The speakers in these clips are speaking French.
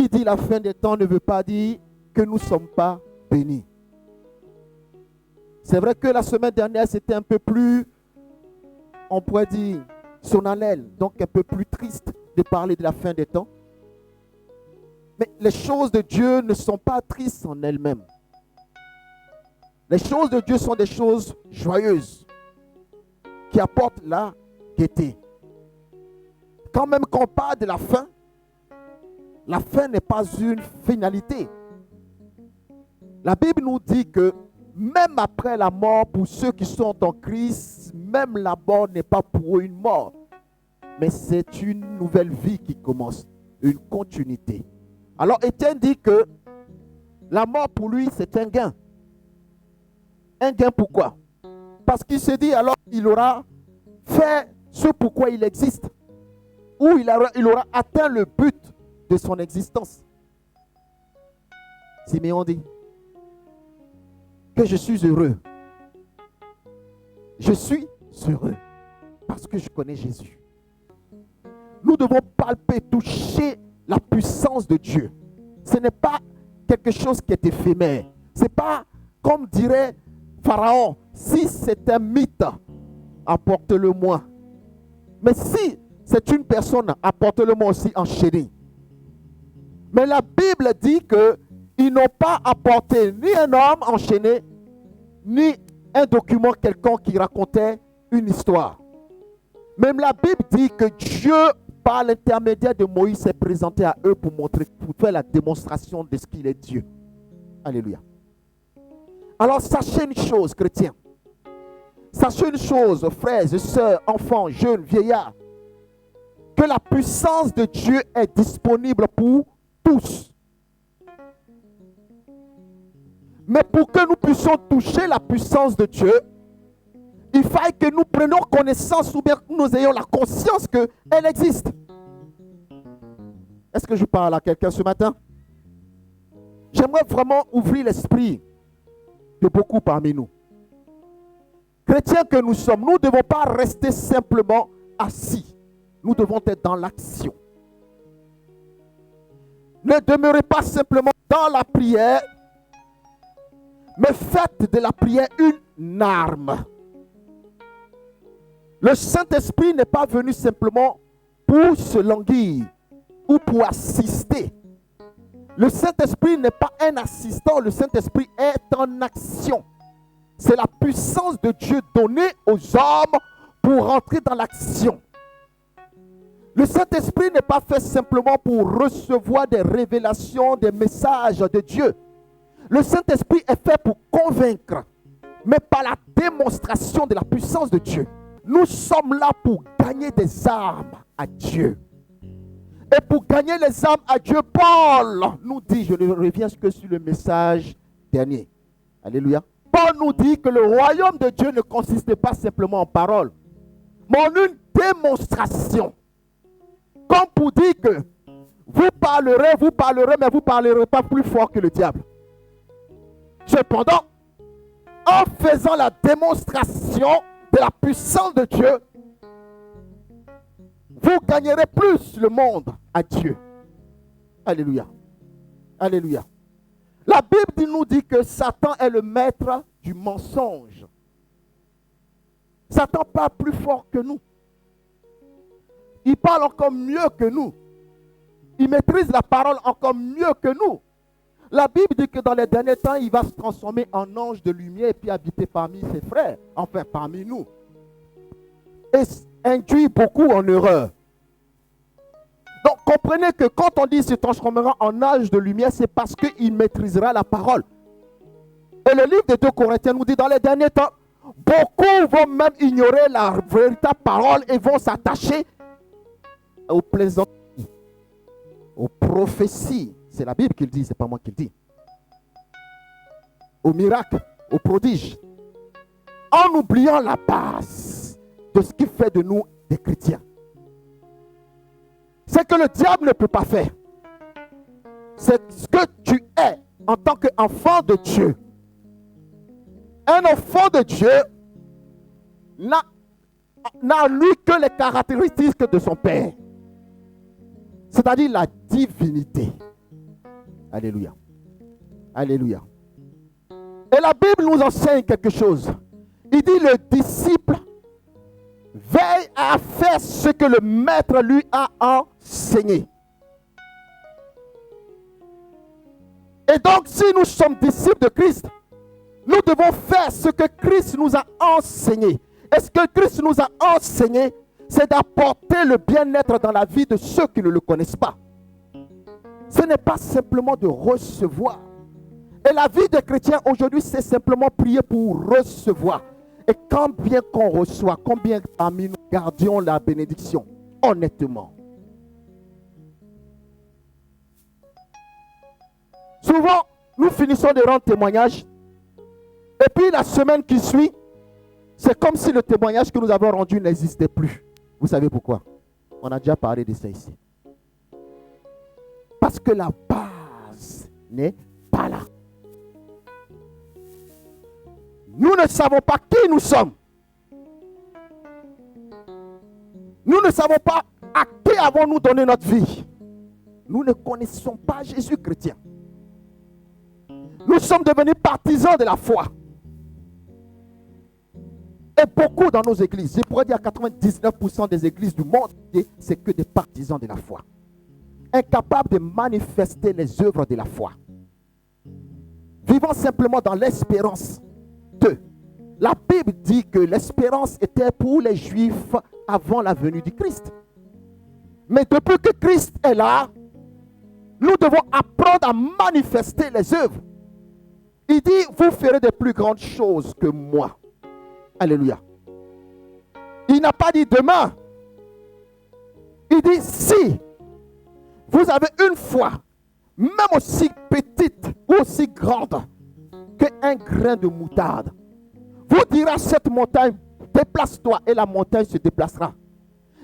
qui dit la fin des temps ne veut pas dire que nous ne sommes pas bénis. C'est vrai que la semaine dernière, c'était un peu plus, on pourrait dire, solennel, donc un peu plus triste de parler de la fin des temps. Mais les choses de Dieu ne sont pas tristes en elles-mêmes. Les choses de Dieu sont des choses joyeuses qui apportent la gaieté. Quand même qu'on parle de la fin n'est pas une finalité. La Bible nous dit que même après la mort, pour ceux qui sont en Christ, même la mort n'est pas pour eux une mort, mais c'est une nouvelle vie qui commence, une continuité. Alors Étienne dit que la mort pour lui, c'est un gain. Un gain pourquoi? Parce qu'il se dit alors qu'il aura fait ce pourquoi il existe, ou il aura atteint le but de son existence. Siméon dit que je suis heureux. Je suis heureux parce que je connais Jésus. Nous devons palper, toucher la puissance de Dieu. Ce n'est pas quelque chose qui est éphémère. Ce n'est pas comme dirait Pharaon, si c'est un mythe, apporte-le-moi. Mais si c'est une personne, apporte-le-moi aussi enchaîné. Mais la Bible dit qu'ils n'ont pas apporté ni un homme enchaîné, ni un document quelconque qui racontait une histoire. Même la Bible dit que Dieu, par l'intermédiaire de Moïse, s'est présenté à eux pour faire la démonstration de ce qu'il est Dieu. Alléluia. Alors sachez une chose, chrétiens. Sachez une chose, frères et sœurs, enfants, jeunes, vieillards, que la puissance de Dieu est disponible pour tous. Mais pour que nous puissions toucher la puissance de Dieu, il faille que nous prenions connaissance ou bien que nous ayons la conscience qu'elle existe. Est-ce que je parle à quelqu'un ce matin? J'aimerais vraiment ouvrir l'esprit de beaucoup parmi nous. Chrétiens que nous sommes, nous ne devons pas rester simplement assis. Nous devons être dans l'action. Ne demeurez pas simplement dans la prière, mais faites de la prière une arme. Le Saint-Esprit n'est pas venu simplement pour se languir ou pour assister. Le Saint-Esprit n'est pas un assistant, le Saint-Esprit est en action. C'est la puissance de Dieu donnée aux hommes pour rentrer dans l'action. Le Saint-Esprit n'est pas fait simplement pour recevoir des révélations, des messages de Dieu. Le Saint-Esprit est fait pour convaincre, mais par la démonstration de la puissance de Dieu. Nous sommes là pour gagner des âmes à Dieu. Et pour gagner les âmes à Dieu, Paul nous dit, je ne reviens que sur le message dernier. Alléluia. Paul nous dit que le royaume de Dieu ne consiste pas simplement en paroles, mais en une démonstration. Comme pour dire que vous parlerez, mais vous ne parlerez pas plus fort que le diable. Cependant, en faisant la démonstration de la puissance de Dieu, vous gagnerez plus le monde à Dieu. Alléluia. Alléluia. La Bible nous dit que Satan est le maître du mensonge. Satan parle plus fort que nous. Il parle encore mieux que nous. Il maîtrise la parole encore mieux que nous. La Bible dit que dans les derniers temps, il va se transformer en ange de lumière et puis habiter parmi ses frères, enfin parmi nous. Et induit beaucoup en erreur. Donc comprenez que quand on dit se transformera en ange de lumière, c'est parce qu'il maîtrisera la parole. Et le livre de 2 Corinthiens nous dit dans les derniers temps, beaucoup vont même ignorer la véritable parole et vont s'attacher aux plaisanteries, aux prophéties. C'est la Bible qui le dit, ce n'est pas moi qui le dis. Aux miracles, aux prodiges. En oubliant la base de ce qui fait de nous des chrétiens. C'est que le diable ne peut pas faire. C'est ce que tu es en tant qu'enfant de Dieu. Un enfant de Dieu n'a en lui que les caractéristiques de son Père. C'est-à-dire la divinité. Alléluia. Alléluia. Et la Bible nous enseigne quelque chose. Il dit le disciple veille à faire ce que le maître lui a enseigné. Et donc, si nous sommes disciples de Christ, nous devons faire ce que Christ nous a enseigné. Et ce que Christ nous a enseigné, c'est d'apporter le bien-être dans la vie de ceux qui ne le connaissent pas. Ce n'est pas simplement de recevoir. Et la vie des chrétiens aujourd'hui, c'est simplement prier pour recevoir. Et combien qu'on reçoit, combien parmi nous gardions la bénédiction, honnêtement. Souvent, nous finissons de rendre témoignage. Et puis la semaine qui suit, c'est comme si le témoignage que nous avons rendu n'existait plus. Vous savez pourquoi? On a déjà parlé de ça ici. Parce que la base n'est pas là. Nous ne savons pas qui nous sommes. Nous ne savons pas à qui avons-nous donné notre vie. Nous ne connaissons pas Jésus chrétien. Nous sommes devenus partisans de la foi. Et beaucoup dans nos églises, je pourrais dire 99% des églises du monde, c'est que des partisans de la foi. Incapables de manifester les œuvres de la foi. Vivant simplement dans l'espérance de. La Bible dit que l'espérance était pour les Juifs avant la venue du Christ. Mais depuis que Christ est là, nous devons apprendre à manifester les œuvres. Il dit, vous ferez de plus grandes choses que moi. Alléluia. Il n'a pas dit demain. Il dit si vous avez une foi, même aussi petite ou aussi grande qu'un grain de moutarde, vous direz à cette montagne, déplace-toi, et la montagne se déplacera.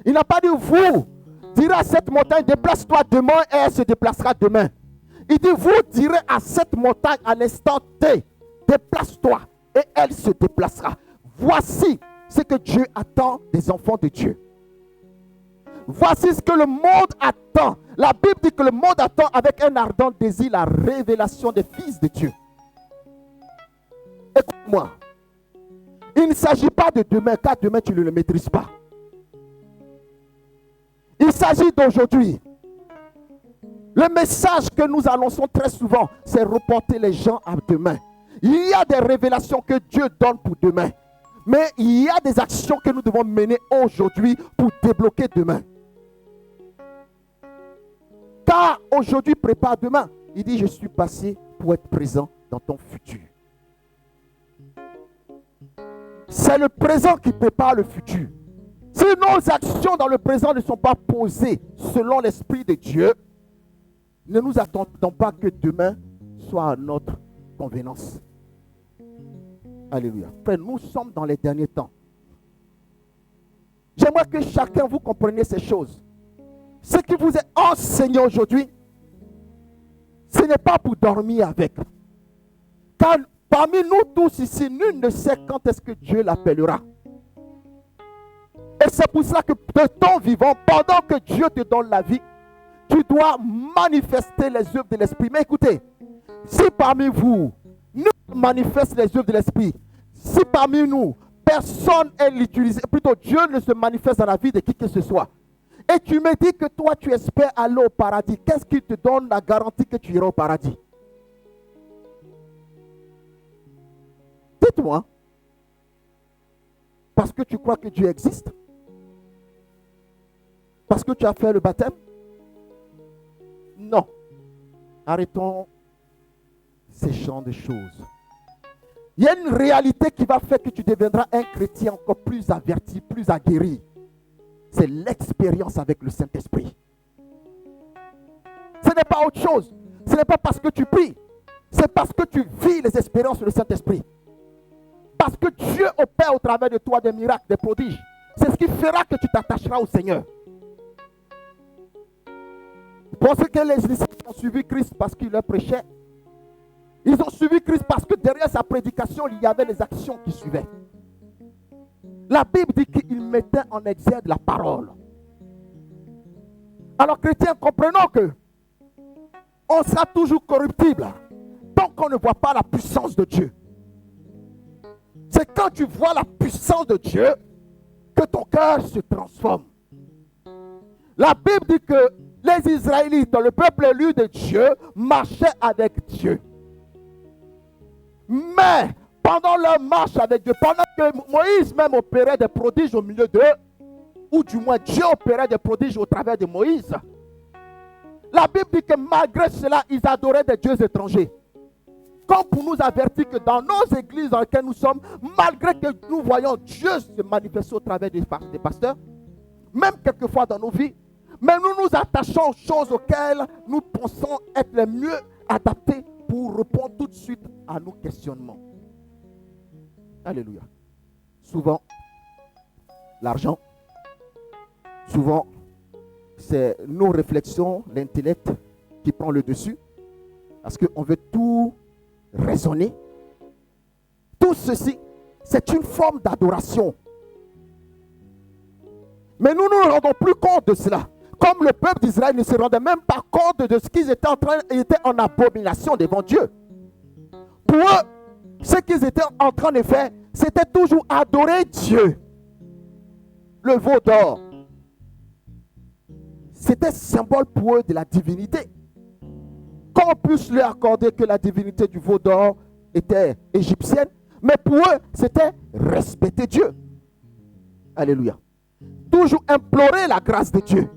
Il n'a pas dit vous direz à cette montagne, déplace-toi demain, et elle se déplacera demain. Il dit, vous direz à cette montagne à l'instant T, déplace-toi, et elle se déplacera. Voici ce que Dieu attend des enfants de Dieu. Voici ce que le monde attend. La Bible dit que le monde attend avec un ardent désir la révélation des fils de Dieu. Écoute-moi. Il ne s'agit pas de demain, car demain tu ne le maîtrises pas. Il s'agit d'aujourd'hui. Le message que nous annonçons très souvent, c'est reporter les gens à demain. Il y a des révélations que Dieu donne pour demain. Mais il y a des actions que nous devons mener aujourd'hui pour débloquer demain. Car aujourd'hui prépare demain. Il dit, je suis passé pour être présent dans ton futur. C'est le présent qui prépare le futur. Si nos actions dans le présent ne sont pas posées selon l'Esprit de Dieu, ne nous attendons pas que demain soit à notre convenance. Alléluia. Frère, nous sommes dans les derniers temps. J'aimerais que chacun vous compreniez ces choses. Ce qui vous est enseigné aujourd'hui, ce n'est pas pour dormir avec. Car parmi nous tous ici, nul ne sait quand est-ce que Dieu l'appellera. Et c'est pour ça que de ton vivant, pendant que Dieu te donne la vie, tu dois manifester les œuvres de l'Esprit. Mais écoutez, si parmi vous, nous manifestons les œuvres de l'Esprit, si parmi nous, personne n'est l'utilisé, plutôt Dieu ne se manifeste dans la vie de qui que ce soit, et tu me dis que toi tu espères aller au paradis, qu'est-ce qui te donne la garantie que tu iras au paradis? Dites-moi. Parce que tu crois que Dieu existe? Parce que tu as fait le baptême? Non. Arrêtons ces champs de choses. Il y a une réalité qui va faire que tu deviendras un chrétien encore plus averti, plus aguerri. C'est l'expérience avec le Saint-Esprit. Ce n'est pas autre chose. Ce n'est pas parce que tu pries. C'est parce que tu vis les expériences du Saint-Esprit. Parce que Dieu opère au travers de toi des miracles, des prodiges. C'est ce qui fera que tu t'attacheras au Seigneur. Vous pensez que les disciples ont suivi Christ parce qu'il leur prêchait? Ils ont suivi Christ parce que derrière sa prédication, il y avait les actions qui suivaient. La Bible dit qu'il mettait en exergue la parole. Alors chrétiens, comprenons que On sera toujours corruptible tant qu'on ne voit pas la puissance de Dieu. C'est quand tu vois la puissance de Dieu que ton cœur se transforme. La Bible dit que les Israélites, le peuple élu de Dieu, marchaient avec Dieu. Mais pendant leur marche avec Dieu, pendant que Moïse même opérait des prodiges au milieu d'eux, ou du moins Dieu opérait des prodiges au travers de Moïse, la Bible dit que malgré cela, ils adoraient des dieux étrangers. Comme pour nous avertir que dans nos églises dans lesquelles nous sommes, malgré que nous voyons Dieu se manifester au travers des pasteurs, même quelquefois dans nos vies, mais nous nous attachons aux choses auxquelles nous pensons être les mieux adaptées pour répondre tout de suite à nos questionnements. Alléluia. Souvent, l'argent, souvent, c'est nos réflexions, l'intellect qui prend le dessus, parce qu'on veut tout raisonner. Tout ceci, c'est une forme d'adoration. Mais nous ne nous rendons plus compte de cela. Comme le peuple d'Israël ne se rendait même pas compte de ce qu'ils étaient en train, ils étaient en abomination devant Dieu. Pour eux, ce qu'ils étaient en train de faire, c'était toujours adorer Dieu. Le veau d'or, c'était symbole pour eux de la divinité. Qu'on puisse lui accorder que la divinité du veau d'or était égyptienne, mais pour eux, c'était respecter Dieu. Alléluia. Toujours implorer la grâce de Dieu.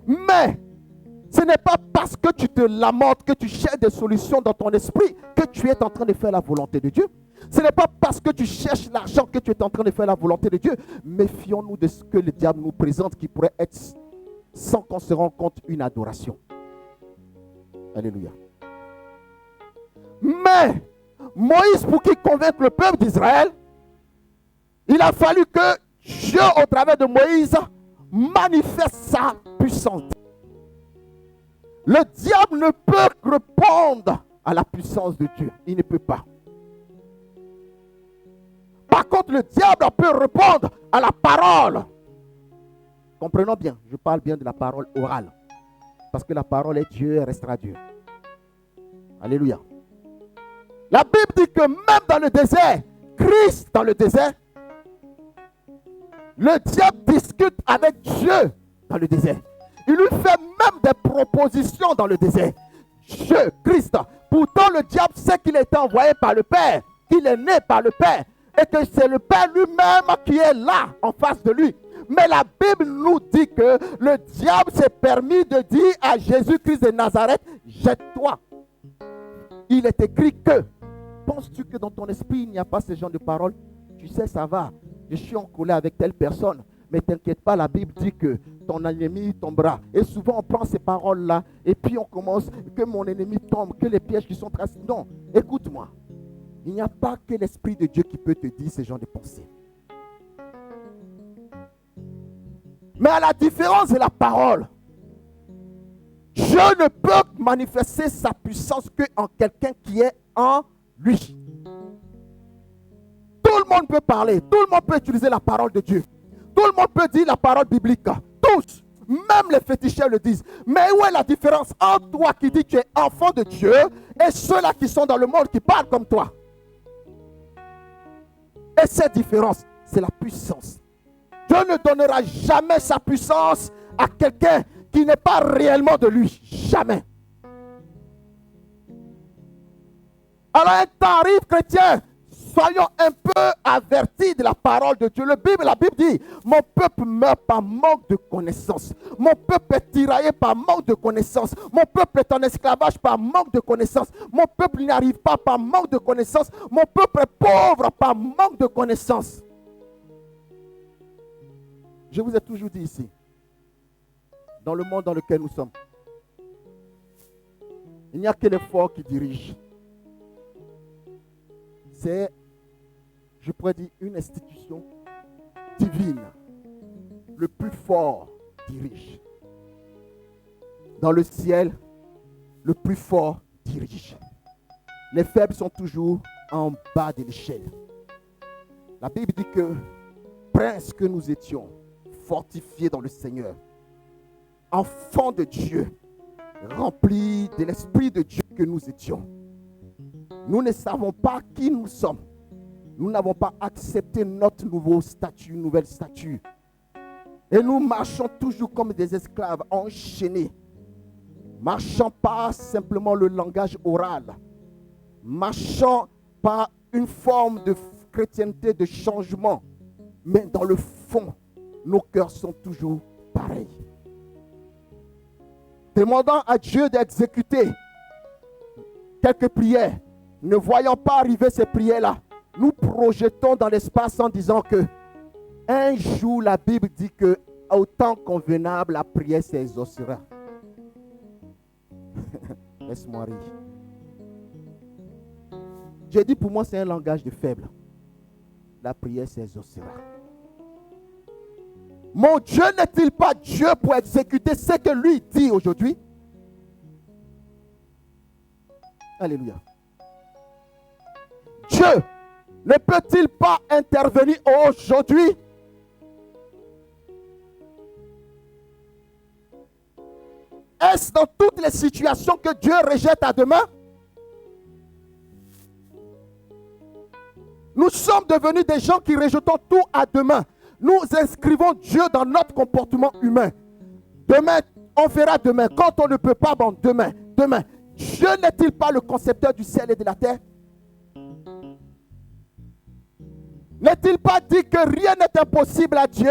Mais ce n'est pas parce que tu te lamentes, que tu cherches des solutions dans ton esprit, que tu es en train de faire la volonté de Dieu. Ce n'est pas parce que tu cherches l'argent que tu es en train de faire la volonté de Dieu. Méfions-nous de ce que le diable nous présente qui pourrait être, sans qu'on se rende compte, une adoration. Alléluia. Mais Moïse, pour qu'il convainque le peuple d'Israël, il a fallu que Dieu, au travers de Moïse, manifeste sa puissance. Le diable ne peut répondre à la puissance de Dieu. Il ne peut pas. Par contre, le diable peut répondre à la parole. Comprenons bien, je parle bien de la parole orale. Parce que la parole est Dieu et restera Dieu. Alléluia. La Bible dit que même dans le désert, Christ dans le désert, le diable discute avec Dieu dans le désert. Il lui fait même des propositions dans le désert. Dieu, Christ. Pourtant, le diable sait qu'il a été envoyé par le Père, qu'il est né par le Père, et que c'est le Père lui-même qui est là, en face de lui. Mais la Bible nous dit que le diable s'est permis de dire à Jésus-Christ de Nazareth, jette-toi. Il est écrit que, penses-tu que dans ton esprit, il n'y a pas ce genre de paroles? Tu sais, ça va. Je suis en colère avec telle personne. Mais t'inquiète pas, la Bible dit que ton ennemi tombera. Et souvent, on prend ces paroles-là et puis on commence, que mon ennemi tombe, que les pièges qui sont tracés. Non, écoute-moi. Il n'y a pas que l'Esprit de Dieu qui peut te dire ce genre de pensées. Mais à la différence de la parole, Dieu ne peut manifester sa puissance qu'en quelqu'un qui est en lui. Tout le monde peut parler, tout le monde peut utiliser la parole de Dieu. Tout le monde peut dire la parole biblique. Tous, même les féticheurs le disent. Mais où est la différence entre toi qui dis que tu es enfant de Dieu et ceux-là qui sont dans le monde qui parlent comme toi? Et cette différence, c'est la puissance. Dieu ne donnera jamais sa puissance à quelqu'un qui n'est pas réellement de lui. Jamais. Alors un temps arrive, chrétien, soyons un peu avertis de la parole de Dieu. La Bible dit, mon peuple meurt par manque de connaissance. Mon peuple est tiraillé par manque de connaissance. Mon peuple est en esclavage par manque de connaissance. Mon peuple n'y arrive pas par manque de connaissance. Mon peuple est pauvre par manque de connaissance. Je vous ai toujours dit ici, dans le monde dans lequel nous sommes, il n'y a que les forts qui dirigent. C'est, je pourrais dire, une institution divine. Le plus fort dirige. Dans le ciel, le plus fort dirige. Les faibles sont toujours en bas de l'échelle. La Bible dit que, princes que nous étions, fortifiés dans le Seigneur, enfants de Dieu, remplis de l'Esprit de Dieu que nous étions. Nous ne savons pas qui nous sommes. Nous n'avons pas accepté notre nouveau statut, nouvelle statut. Et nous marchons toujours comme des esclaves enchaînés. Marchant pas simplement le langage oral. Marchant par une forme de chrétienté, de changement. Mais dans le fond, nos cœurs sont toujours pareils. Demandant à Dieu d'exécuter quelques prières. Ne voyant pas arriver ces prières-là, nous projetons dans l'espace en disant que un jour, la Bible dit que au temps convenable, la prière s'exaucera. Laisse-moi rire. J'ai dit pour moi, c'est un langage de faible. La prière s'exaucera. Mon Dieu n'est-il pas Dieu pour exécuter ce que lui dit aujourd'hui? Alléluia. Dieu ne peut-il pas intervenir aujourd'hui? Est-ce dans toutes les situations que Dieu rejette à demain? Nous sommes devenus des gens qui rejetons tout à demain. Nous inscrivons Dieu dans notre comportement humain. Demain, on fera demain. Quand on ne peut pas, bon, demain. Dieu n'est-il pas le concepteur du ciel et de la terre? N'est-il pas dit que rien n'est impossible à Dieu?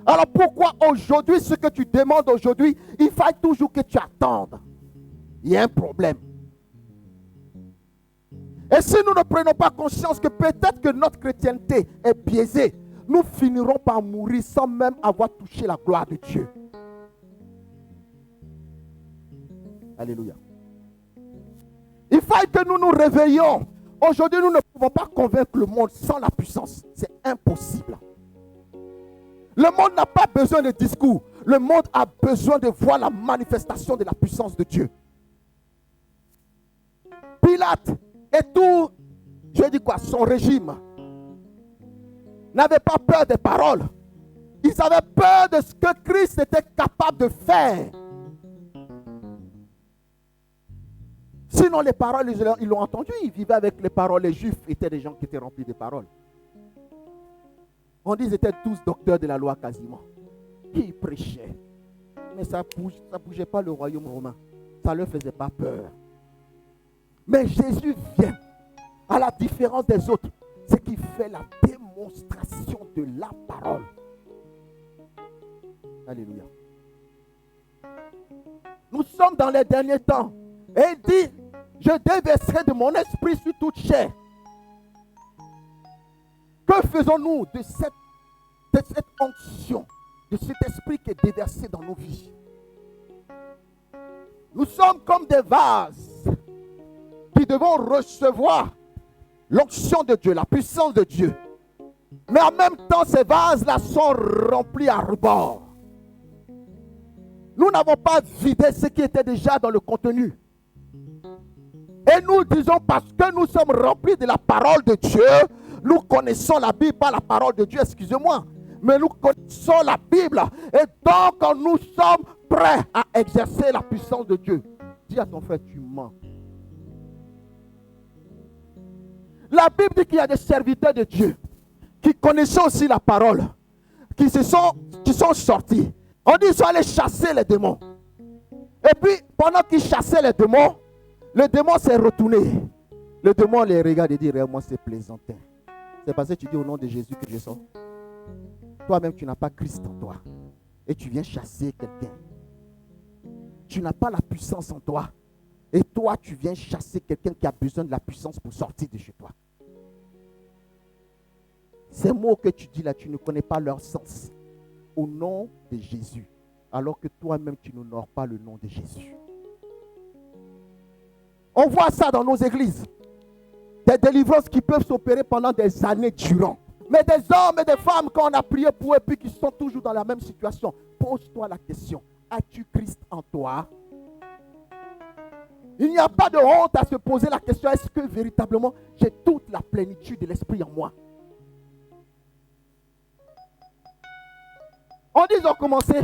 Alors pourquoi aujourd'hui, ce que tu demandes aujourd'hui, il faut toujours que tu attendes? Il y a un problème. Et si nous ne prenons pas conscience que peut-être que notre chrétienté est biaisée, nous finirons par mourir sans même avoir touché la gloire de Dieu. Alléluia. Il faut que nous nous réveillions. Aujourd'hui, nous ne pouvons pas convaincre le monde sans la puissance. C'est impossible. Le monde n'a pas besoin de discours. Le monde a besoin de voir la manifestation de la puissance de Dieu. Pilate et tout, je dis quoi, son régime, n'avaient pas peur des paroles. Ils avaient peur de ce que Christ était capable de faire. Sinon, les paroles, ils l'ont entendu. Ils vivaient avec les paroles. Les Juifs étaient des gens qui étaient remplis de paroles. On dit qu'ils étaient tous docteurs de la loi quasiment. Ils prêchaient. Mais ça ne bougeait pas le royaume romain. Ça ne leur faisait pas peur. Mais Jésus vient, à la différence des autres, c'est qu'il fait la démonstration de la parole. Alléluia. Nous sommes dans les derniers temps. Et il dit, je déverserai de mon esprit sur toute chair. Que faisons-nous de cette onction, de cet esprit qui est déversé dans nos vies? Nous sommes comme des vases qui devons recevoir l'onction de Dieu, la puissance de Dieu. Mais en même temps, ces vases-là sont remplis à rebord. Nous n'avons pas vidé ce qui était déjà dans le contenu. Et nous disons parce que nous sommes remplis de la parole de Dieu, nous connaissons la Bible, pas la parole de Dieu, excusez-moi, mais nous connaissons la Bible. Et donc nous sommes prêts à exercer la puissance de Dieu. Dis à ton frère, tu mens. La Bible dit qu'il y a des serviteurs de Dieu qui connaissaient aussi la parole, qui sont sortis. On dit qu'ils sont allés chasser les démons. Et puis, pendant qu'ils chassaient les démons, le démon s'est retourné. Le démon les regarde et dit, moi c'est plaisantin. C'est parce que tu dis au nom de Jésus que je sors. Toi-même, tu n'as pas Christ en toi. Et tu viens chasser quelqu'un. Tu n'as pas la puissance en toi. Et toi, tu viens chasser quelqu'un qui a besoin de la puissance pour sortir de chez toi. Ces mots que tu dis là, tu ne connais pas leur sens. Au nom de Jésus. Alors que toi-même, tu n'honores pas le nom de Jésus. On voit ça dans nos églises. Des délivrances qui peuvent s'opérer pendant des années durant. Mais des hommes et des femmes, quand on a prié pour eux, puis qui sont toujours dans la même situation, pose-toi la question. As-tu Christ en toi? Il n'y a pas de honte à se poser la question. Est-ce que véritablement j'ai toute la plénitude de l'esprit en moi? On dit, ils ont commencé.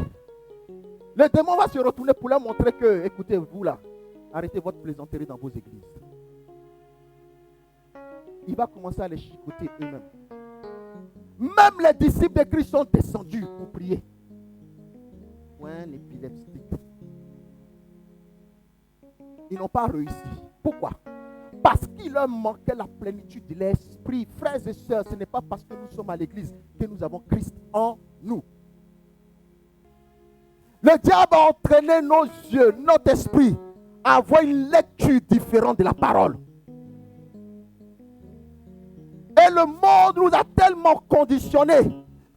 Le démon va se retourner pour leur montrer que, écoutez, vous là, arrêtez votre plaisanterie dans vos églises. Il va commencer à les chicoter eux-mêmes. Même les disciples de Christ sont descendus pour prier. Pour un épileptique. Ils n'ont pas réussi. Pourquoi? Parce qu'il leur manquait la plénitude de l'esprit. Frères et sœurs, ce n'est pas parce que nous sommes à l'église que nous avons Christ en nous. Le diable a entraîné nos yeux, notre esprit, à avoir une lecture différente de la parole. Et le monde nous a tellement conditionnés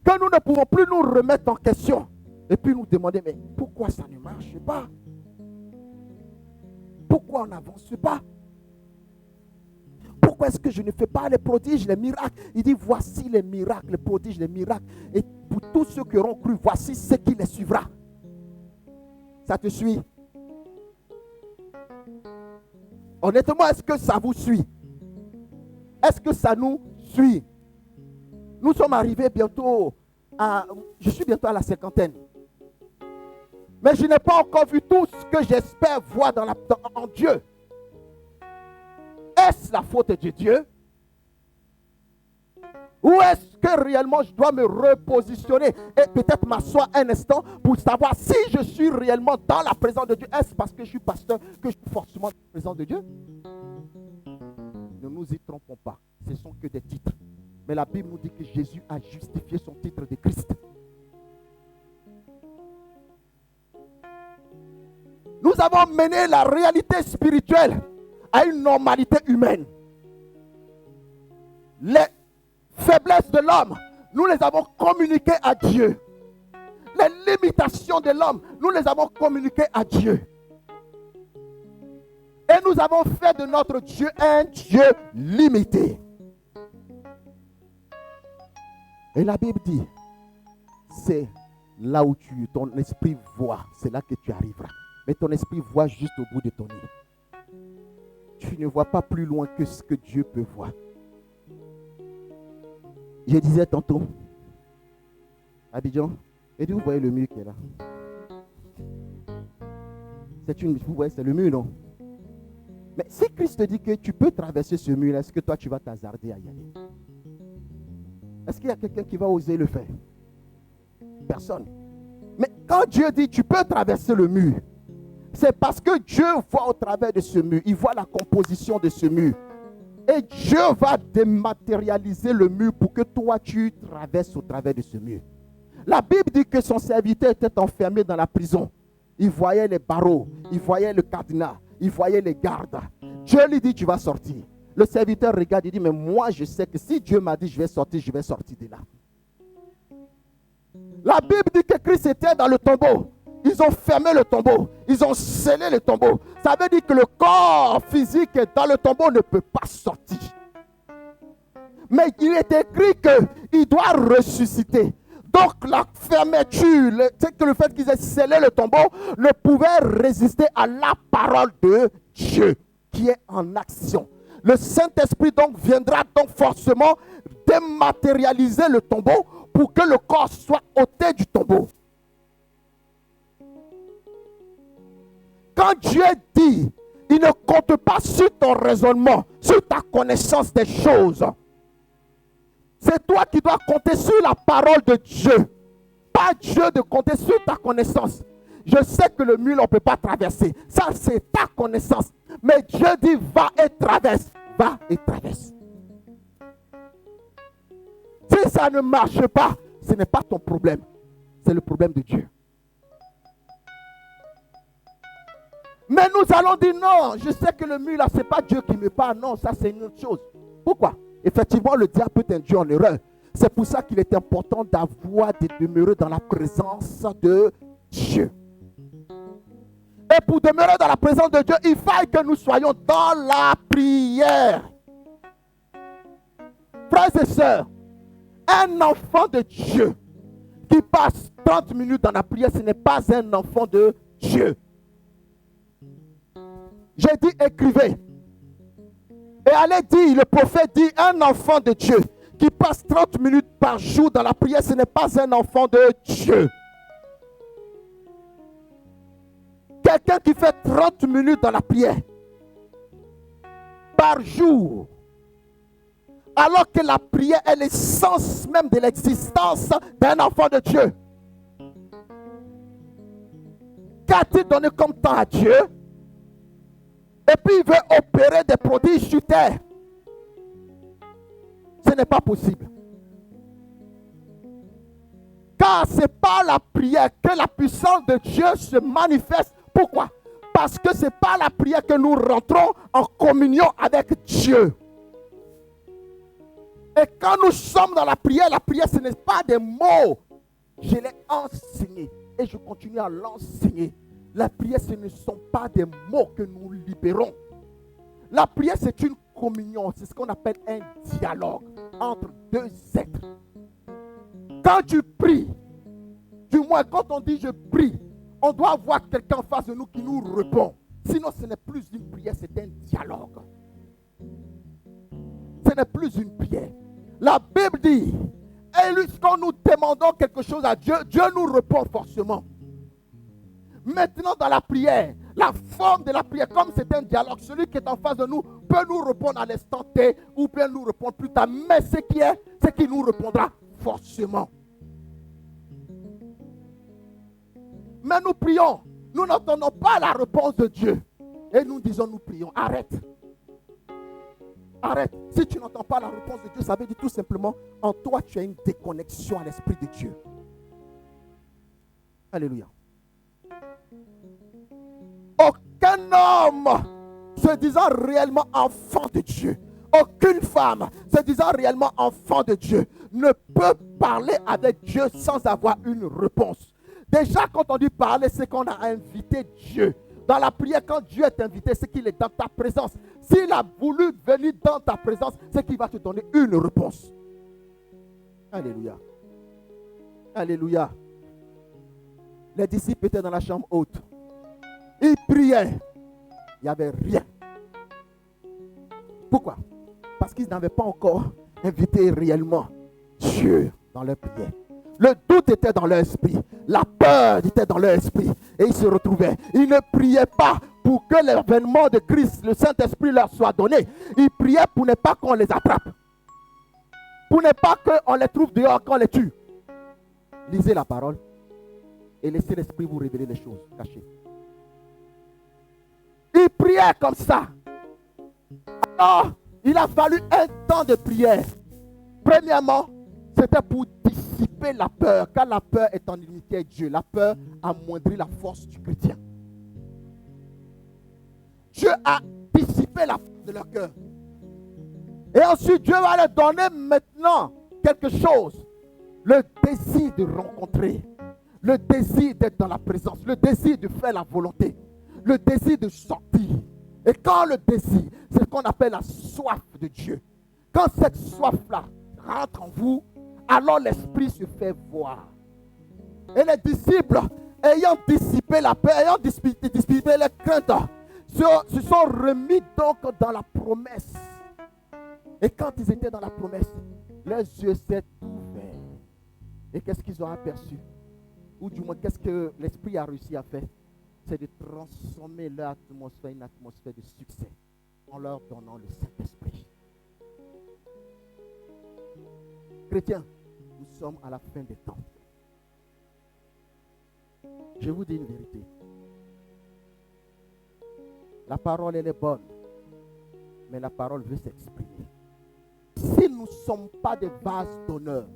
que nous ne pouvons plus nous remettre en question. Et puis nous demander, mais pourquoi ça ne marche pas? Pourquoi on n'avance pas? Pourquoi est-ce que je ne fais pas les prodiges, les miracles? Il dit, voici les miracles, les prodiges, les miracles. Et pour tous ceux qui auront cru, voici ce qui les suivra. Ça te suit? Honnêtement, est-ce que ça vous suit? Est-ce que ça nous suit? Nous sommes arrivés bientôt je suis bientôt à la cinquantaine. Mais je n'ai pas encore vu tout ce que j'espère voir en Dieu. Est-ce la faute de Dieu? Ou est-ce que réellement je dois me repositionner et peut-être m'asseoir un instant pour savoir si je suis réellement dans la présence de Dieu? Est-ce parce que je suis pasteur que je suis forcément dans la présence de Dieu? Ne nous y trompons pas. Ce ne sont que des titres. Mais la Bible nous dit que Jésus a justifié son titre de Christ. Nous avons mené la réalité spirituelle à une normalité humaine. Les faiblesses de l'homme, nous les avons communiquées à Dieu. Les limitations de l'homme, nous les avons communiquées à Dieu. Et nous avons fait de notre Dieu un Dieu limité. Et la Bible dit, c'est là où ton esprit voit, c'est là que tu arriveras. Mais ton esprit voit juste au bout de ton nez. Tu ne vois pas plus loin que ce que Dieu peut voir. Je disais tantôt, Abidjan, et vous voyez le mur qui est là. Vous voyez, c'est le mur, non? Mais si Christ te dit que tu peux traverser ce mur, est-ce que toi tu vas t'hasarder à y aller? Est-ce qu'il y a quelqu'un qui va oser le faire? Personne. Mais quand Dieu dit tu peux traverser le mur, c'est parce que Dieu voit au travers de ce mur, il voit la composition de ce mur. Et Dieu va dématérialiser le mur pour que toi tu traverses au travers de ce mur. La Bible dit que son serviteur était enfermé dans la prison. Il voyait les barreaux, il voyait le cadenas, il voyait les gardes. Dieu lui dit tu vas sortir. Le serviteur regarde et dit mais moi je sais que si Dieu m'a dit je vais sortir de là. La Bible dit que Christ était dans le tombeau. Ils ont fermé le tombeau. Ils ont scellé le tombeau. Ça veut dire que le corps physique dans le tombeau ne peut pas sortir. Mais il est écrit qu'il doit ressusciter. Donc la fermeture, le fait qu'ils aient scellé le tombeau ne pouvait résister à la parole de Dieu qui est en action. Le Saint-Esprit donc viendra donc forcément dématérialiser le tombeau pour que le corps soit ôté du tombeau. Quand Dieu dit, il ne compte pas sur ton raisonnement, sur ta connaissance des choses. C'est toi qui dois compter sur la parole de Dieu. Pas Dieu de compter sur ta connaissance. Je sais que le mur, on ne peut pas traverser. Ça, c'est ta connaissance. Mais Dieu dit, va et traverse. Va et traverse. Si ça ne marche pas, ce n'est pas ton problème. C'est le problème de Dieu. Mais nous allons dire non, je sais que le mur là, ce n'est pas Dieu qui me parle. Non, ça c'est une autre chose. Pourquoi? Effectivement, le diable peut induire en erreur. C'est pour ça qu'il est important d'avoir, de demeurer dans la présence de Dieu. Et pour demeurer dans la présence de Dieu, il faut que nous soyons dans la prière. Frères et sœurs, un enfant de Dieu qui passe 30 minutes dans la prière, ce n'est pas un enfant de Dieu. J'ai dit écrivez. Et allez dire, le prophète dit, un enfant de Dieu qui passe 30 minutes par jour dans la prière, ce n'est pas un enfant de Dieu. Quelqu'un qui fait 30 minutes dans la prière par jour, alors que la prière est l'essence même de l'existence d'un enfant de Dieu. Qu'a-t-il donné comme temps à Dieu? Et puis il veut opérer des prodiges sur terre. Ce n'est pas possible. Car c'est par la prière que la puissance de Dieu se manifeste. Pourquoi? Parce que c'est par la prière que nous rentrons en communion avec Dieu. Et quand nous sommes dans la prière, ce n'est pas des mots. Je l'ai enseigné et je continue à l'enseigner. La prière, ce ne sont pas des mots que nous libérons. La prière, c'est une communion. C'est ce qu'on appelle un dialogue entre deux êtres. Quand tu pries, du moins quand on dit je prie, on doit avoir quelqu'un en face de nous qui nous répond. Sinon, ce n'est plus une prière, c'est un dialogue. Ce n'est plus une prière. La Bible dit, et lorsqu'on nous demandons quelque chose à Dieu, Dieu nous répond forcément. Maintenant, dans la prière, la forme de la prière, comme c'est un dialogue, celui qui est en face de nous peut nous répondre à l'instant T ou bien nous répondre plus tard. Mais ce qui nous répondra forcément. Mais nous prions, nous n'entendons pas la réponse de Dieu. Et nous disons, nous prions. Arrête. Arrête. Si tu n'entends pas la réponse de Dieu, ça veut dire tout simplement, en toi, tu as une déconnexion à l'Esprit de Dieu. Alléluia. Aucun homme se disant réellement enfant de Dieu, aucune femme se disant réellement enfant de Dieu ne peut parler avec Dieu sans avoir une réponse. Déjà, quand on dit parler, c'est qu'on a invité Dieu. Dans la prière, quand Dieu est invité, c'est qu'il est dans ta présence. S'il a voulu venir dans ta présence, c'est qu'il va te donner une réponse. Alléluia. Alléluia. Les disciples étaient dans la chambre haute. Ils priaient. Il n'y avait rien. Pourquoi? Parce qu'ils n'avaient pas encore invité réellement Dieu dans leur prière. Le doute était dans leur esprit. La peur était dans leur esprit. Et ils se retrouvaient. Ils ne priaient pas pour que l'avènement de Christ, le Saint-Esprit leur soit donné. Ils priaient pour ne pas qu'on les attrape. Pour ne pas qu'on les trouve dehors, qu'on les tue. Lisez la parole et laissez l'Esprit vous révéler les choses cachées. Ils priaient comme ça. Alors, il a fallu un temps de prière. Premièrement, c'était pour dissiper la peur. Car la peur est en inimitié avec Dieu. La peur amoindrit la force du chrétien. Dieu a dissipé la force de leur cœur. Et ensuite, Dieu va leur donner maintenant quelque chose. Le désir de rencontrer. Le désir d'être dans la présence. Le désir de faire la volonté. Le désir de sortir. Et quand le désir, c'est ce qu'on appelle la soif de Dieu. Quand cette soif-là rentre en vous, alors l'Esprit se fait voir. Et les disciples, ayant dissipé la peur, ayant dissipé les craintes, se sont remis donc dans la promesse. Et quand ils étaient dans la promesse, leurs yeux s'étaient ouverts. Et qu'est-ce qu'ils ont aperçu? Ou du moins, qu'est-ce que l'Esprit a réussi à faire? C'est de transformer leur atmosphère en une atmosphère de succès en leur donnant le Saint-Esprit. Chrétiens, nous sommes à la fin des temps. Je vous dis une vérité. La parole, elle est bonne, mais la parole veut s'exprimer. Si nous ne sommes pas des vases d'honneur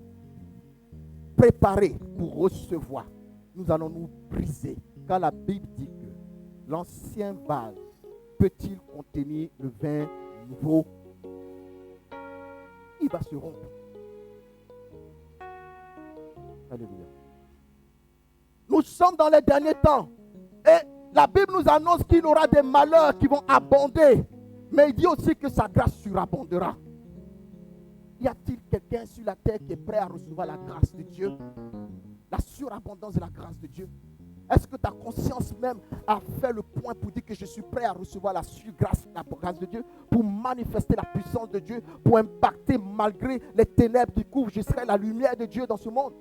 préparés pour recevoir, nous allons nous briser. Car la Bible dit que l'ancien vase peut-il contenir le vin nouveau? Il va se rompre. Alléluia. Nous sommes dans les derniers temps. Et la Bible nous annonce qu'il y aura des malheurs qui vont abonder. Mais il dit aussi que sa grâce surabondera. Y a-t-il quelqu'un sur la terre qui est prêt à recevoir la grâce de Dieu? La surabondance de la grâce de Dieu. Est-ce que ta conscience même a fait le point pour dire que je suis prêt à recevoir la grâce de Dieu, pour manifester la puissance de Dieu, pour impacter malgré les ténèbres qui couvrent, je serai la lumière de Dieu dans ce monde.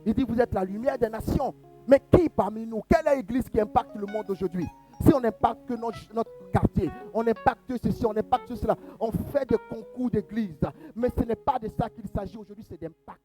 Il dit, vous êtes la lumière des nations. Mais qui parmi nous, quelle est l'église qui impacte le monde aujourd'hui? Si on n'impacte que notre quartier, on impacte ceci, on impacte cela, on fait des concours d'église. Mais ce n'est pas de ça qu'il s'agit aujourd'hui, c'est d'impact.